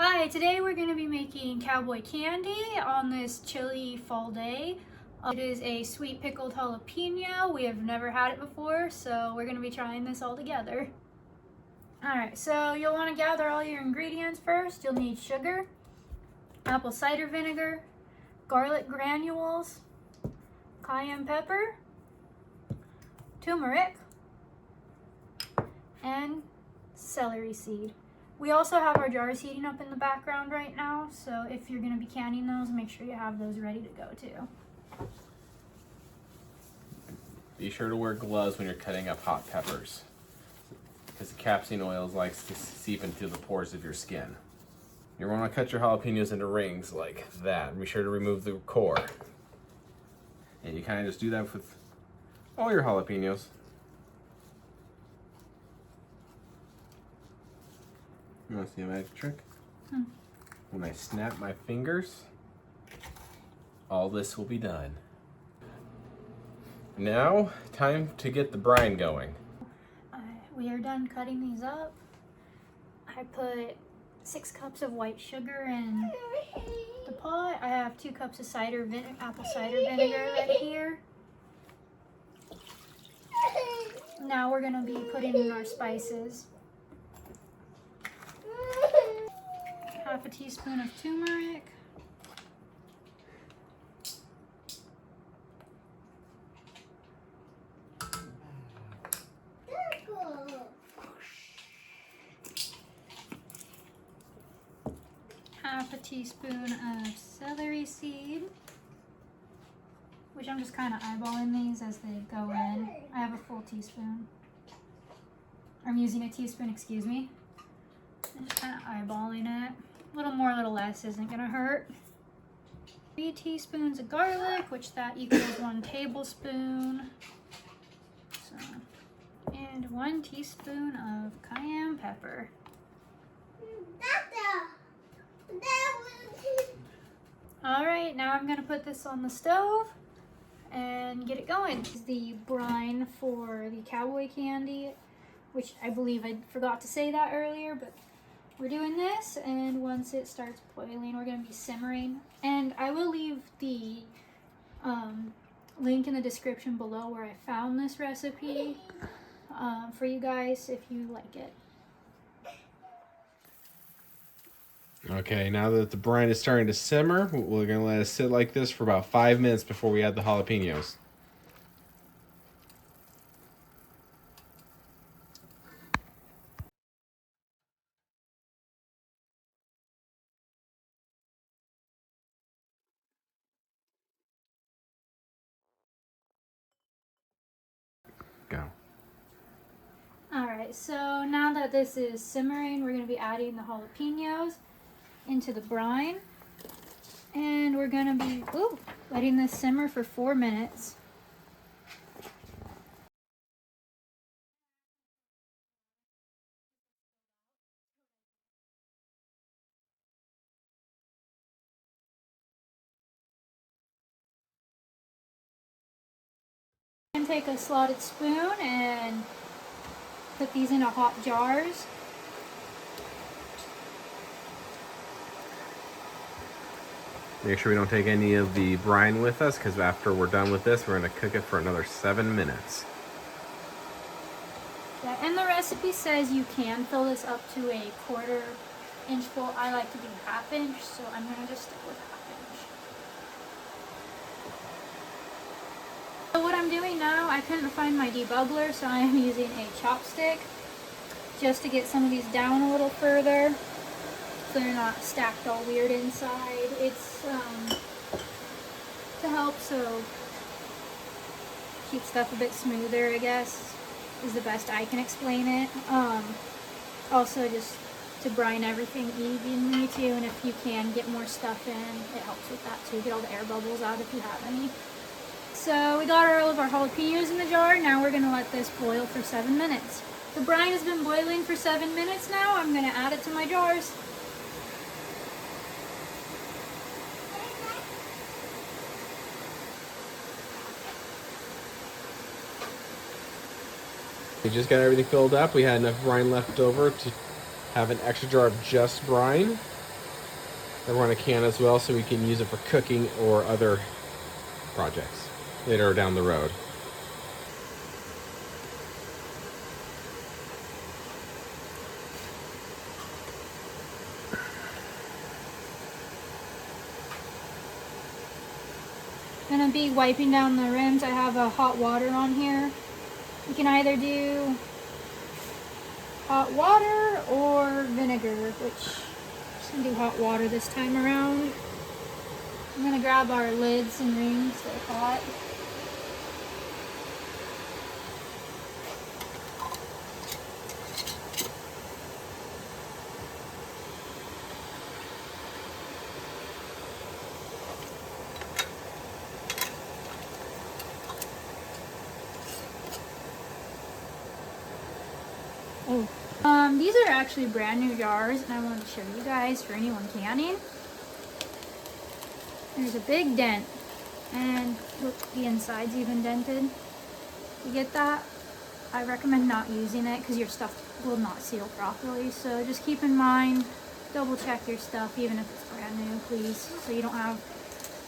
Hi, today we're going to be making Cowboy candy on this chilly fall day. It is a sweet pickled jalapeno. We have never had it before, so we're going to be trying this all together. Alright, so you'll want to gather all your ingredients first. You'll need sugar, apple cider vinegar, garlic granules, cayenne pepper, turmeric, and celery seed. We also have our jars heating up in the background right now, so if you're going to be canning those, make sure you have those ready to go too. Be sure to wear gloves when you're cutting up hot peppers, because the capsaicin oil likes to seep into the pores of your skin. You want to cut your jalapenos into rings like that. Be sure to remove the core. And you kind of just do that with all your jalapenos. You want to see a magic trick? When I snap my fingers, all this will be done. Now, time to get the brine going. We are done cutting these up. I put 6 cups of white sugar in the pot. I have 2 cups of apple cider vinegar right here. Now we're going to be putting in our spices. Half a teaspoon of turmeric, half a teaspoon of celery seed, which I'm just kind of eyeballing these as they go in. I have a full teaspoon. I'm using a teaspoon, excuse me. I'm just kind of eyeballing it. A little more, a little less isn't gonna hurt. 3 teaspoons of garlic, which that equals 1 tablespoon. And 1 teaspoon of cayenne pepper. Alright, now I'm gonna put this on the stove and get it going. This is the brine for the Cowboy candy, which I believe I forgot to say that earlier, but we're doing this, and once it starts boiling, we're going to be simmering. And I will leave the link in the description below where I found this recipe for you guys if you like it. Okay, now that the brine is starting to simmer, we're going to let it sit like this for about 5 minutes before we add the jalapenos. Go. Alright, so now that this is simmering, we're going to be adding the jalapenos into the brine. And we're going to be letting this simmer for 4 minutes. And take a slotted spoon and put these into hot jars. Make sure we don't take any of the brine with us, because after we're done with this, we're going to cook it for another 7 minutes. Yeah, and the recipe says you can fill this up to a 1/4 inch full. I like to do 1/2 inch, so I'm going to just stick with 1/2 inch. So what I'm doing now, I couldn't find my debuggler, so I am using a chopstick just to get some of these down a little further so they're not stacked all weird inside. It's to help so keep stuff a bit smoother, I guess, is the best I can explain it. Also just to brine everything evenly too, and if you can get more stuff in, it helps with that too. Get all the air bubbles out if you have any. So we got all of our jalapenos in the jar. Now we're going to let this boil for 7 minutes. The brine has been boiling for 7 minutes now. I'm going to add it to my jars. We just got everything filled up. We had enough brine left over to have an extra jar of just brine. Then we're on a can as well, so we can use it for cooking or other projects later down the road. Gonna be wiping down the rims. I have a hot water on here. You can either do hot water or vinegar, which I'm just gonna do hot water this time around. I'm gonna grab our lids and rings that are hot. Oh, these are actually brand new jars, and I wanted to show you guys for anyone canning. There's a big dent, and look, the inside's even dented. You get that? I recommend not using it because your stuff will not seal properly. So just keep in mind, double check your stuff, even if it's brand new, please, so you don't have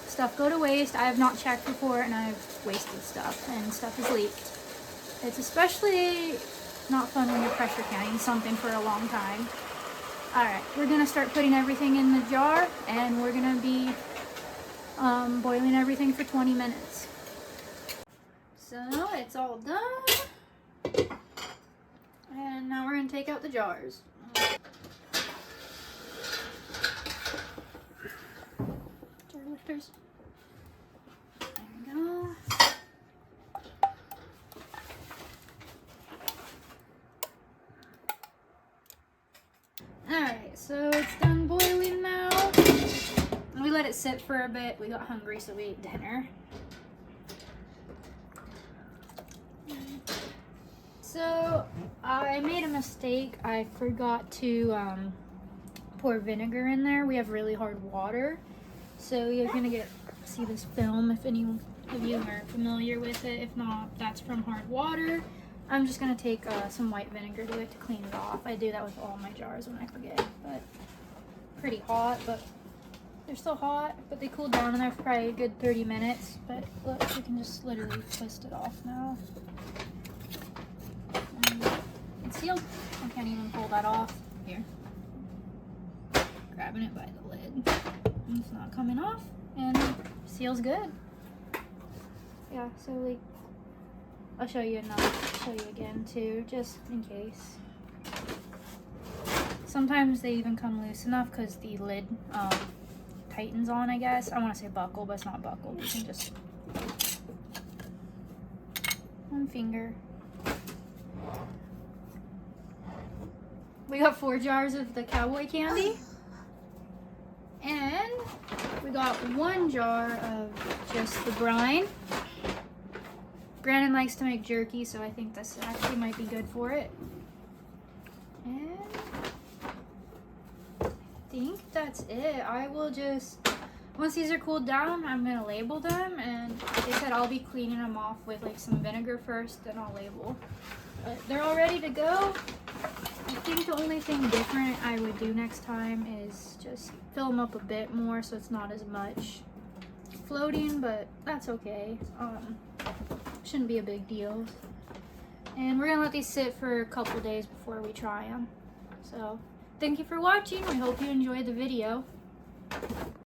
stuff go to waste. I have not checked before, and I've wasted stuff, and stuff is leaked. It's especially not fun when you're pressure canning something for a long time. Alright, we're gonna start putting everything in the jar, and we're gonna be boiling everything for 20 minutes. So it's all done, and now we're gonna take out the jars. Jar lifters. There we go. Alright, so it's done boiling now. We let it sit for a bit. We got hungry, so we ate dinner. So I made a mistake. I forgot to pour vinegar in there. We have really hard water, so you're gonna see this film if any of you are familiar with it. If not, that's from hard water. I'm just gonna take some white vinegar to it to clean it off. I do that with all my jars when I forget. But pretty hot, but they're still hot, but they cooled down in there for probably a good 30 minutes. But look, you can just literally twist it off now. And it's sealed. I can't even pull that off. Here. Grabbing it by the lid. And it's not coming off, and seals good. Yeah, so like, I'll show you again too, just in case. Sometimes they even come loose enough because the lid tightens on, I guess. I want to say buckle, but it's not buckled. You can just one finger. We got 4 jars of the Cowboy candy, and we got 1 jar of just the brine. Brandon likes to make jerky, so I think this actually might be good for it. And I think that's it. I will just, once these are cooled down, I'm gonna label them, and like I said, I'll be cleaning them off with like some vinegar first, then I'll label. But they're all ready to go. I think the only thing different I would do next time is just fill them up a bit more so it's not as much floating, but that's okay. Shouldn't be a big deal. And we're gonna let these sit for a couple days before we try them. So thank you for watching. We hope you enjoyed the video.